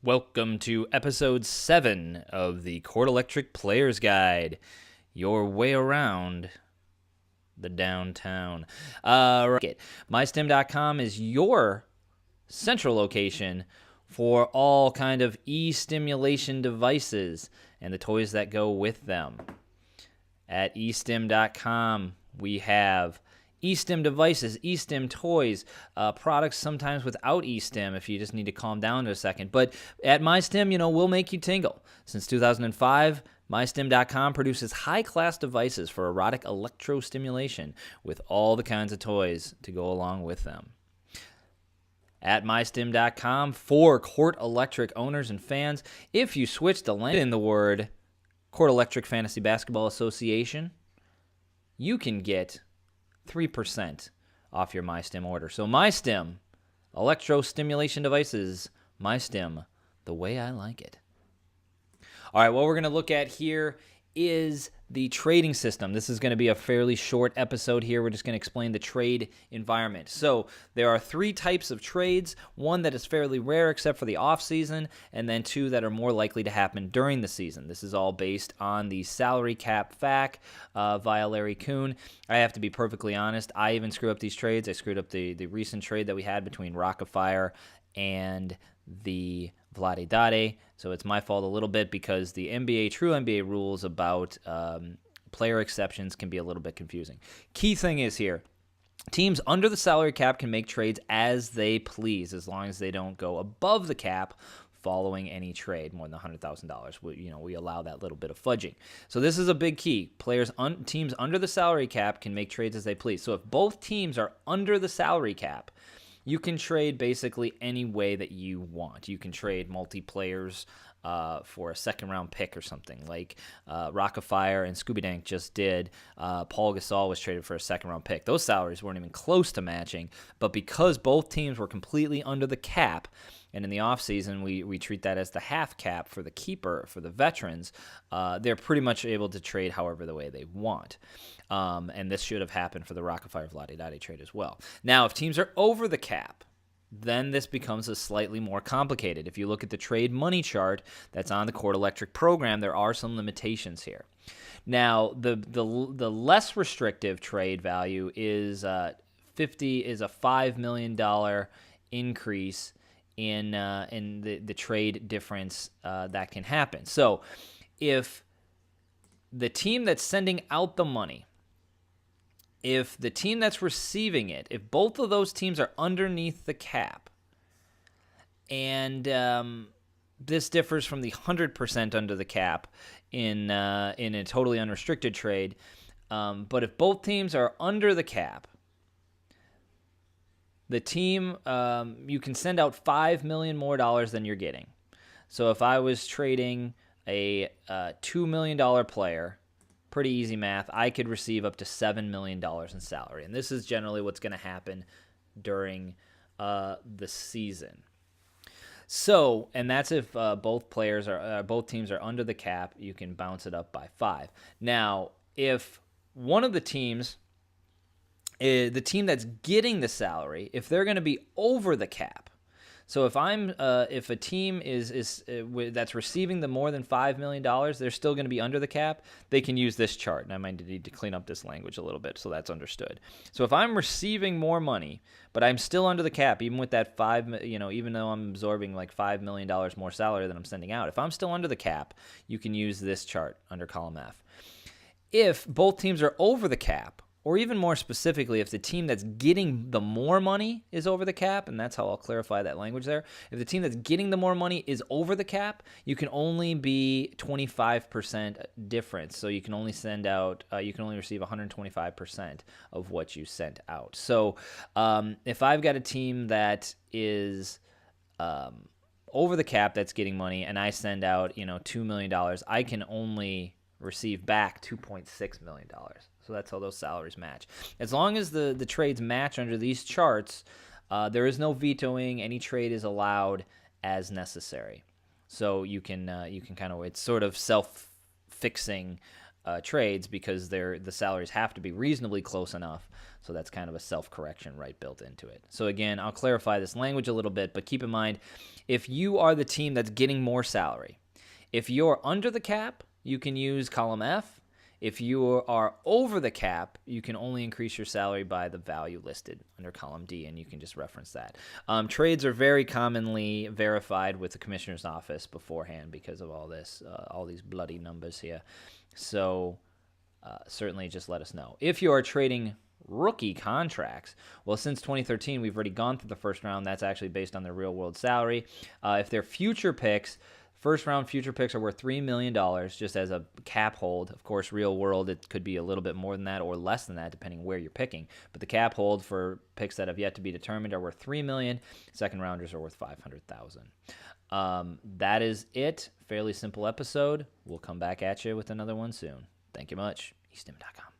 Welcome to episode 7 of the Court Electric Player's Guide, your way around the downtown. MyStim.com is your central location for all kind of e-stimulation devices and the toys that go with them. At eStim.com, we have eStim devices, eStim toys, products sometimes without eStim if you just need to calm down a second. But at MyStim, we'll make you tingle. Since 2005, MyStim.com produces high-class devices for erotic electrostimulation with all the kinds of toys to go along with them. At MyStim.com, for Court Electric owners and fans, if you switch the language in the word Court Electric Fantasy Basketball Association, you can get 3% off your MyStim order. So MyStim, electro-stimulation devices, MyStim, the way I like it. All right, what we're going to look at here is the trading system. This is going to be a fairly short episode here. We're just going to explain the trade environment. So there are 3 types of trades, one that is fairly rare except for the off-season, and then 2 that are more likely to happen during the season. This is all based on the salary cap FAQ via Larry Kuhn. I have to be perfectly honest. I even screw up these trades. I screwed up the recent trade that we had between Rockafire and the Vlade Dade. So it's my fault a little bit because the true NBA rules about player exceptions can be a little bit confusing. Key thing is here, teams under the salary cap can make trades as they please as long as they don't go above the cap following any trade more than $100,000. We allow that little bit of fudging. So this is a big key. Teams under the salary cap can make trades as they please. So if both teams are under the salary cap, you can trade basically any way that you want. You can trade multiplayers for a second-round pick or something, like Rockafire and Scooby Dank just did. Paul Gasol was traded for a second-round pick. Those salaries weren't even close to matching, but because both teams were completely under the cap, and in the offseason, we treat that as the half cap for the keeper, for the veterans, they're pretty much able to trade however the way they want. And this should have happened for the Rockafire Vlade Dade trade as well. Now, if teams are over the cap, then this becomes a slightly more complicated. If you look at the trade money chart that's on the Court Electric program, there are some limitations here. Now, the less restrictive trade value is a $5 million increase in the trade difference that can happen. So, if the team that's sending out the money, if the team that's receiving it, if both of those teams are underneath the cap, and this differs from the 100% under the cap in a totally unrestricted trade, but if both teams are under the cap, the team, you can send out $5 million more than you're getting. So if I was trading a $2 million player, pretty easy math, I could receive up to $7 million in salary. And this is generally what's going to happen during the season. So, and that's if both teams are under the cap, you can bounce it up by 5. Now, if one of the teams, the team that's getting the salary, if they're going to be over the cap, so if a team is that's receiving the more than $5 million, they're still going to be under the cap, they can use this chart. And I might need to clean up this language a little bit so that's understood. So if I'm receiving more money, but I'm still under the cap, even with that even though I'm absorbing like $5 million more salary than I'm sending out, if I'm still under the cap, you can use this chart under column F. If both teams are over the cap, or even more specifically, if the team that's getting the more money is over the cap, and that's how I'll clarify that language there, if the team that's getting the more money is over the cap, you can only be 25% difference. So you can only receive 125% of what you sent out. So if I've got a team that is over the cap that's getting money, and I send out $2 million, I can only receive back $2.6 million. So that's how those salaries match. As long as the trades match under these charts, there is no vetoing. Any trade is allowed as necessary. So you can kind of, it's sort of self-fixing trades because the salaries have to be reasonably close enough. So that's kind of a self-correction right built into it. So again, I'll clarify this language a little bit, but keep in mind, if you are the team that's getting more salary, if you're under the cap, you can use column F. If you are over the cap, you can only increase your salary by the value listed under column D, and you can just reference that. Trades are very commonly verified with the commissioner's office beforehand because of all this, all these bloody numbers here. So certainly just let us know. If you are trading rookie contracts, well, since 2013, we've already gone through the first round. That's actually based on their real-world salary. If they're future picks, first-round future picks are worth $3 million just as a cap hold. Of course, real-world, it could be a little bit more than that or less than that, depending where you're picking. But the cap hold for picks that have yet to be determined are worth $3 million. Second-rounders are worth $500,000. That is it. Fairly simple episode. We'll come back at you with another one soon. Thank you much. eStim.com.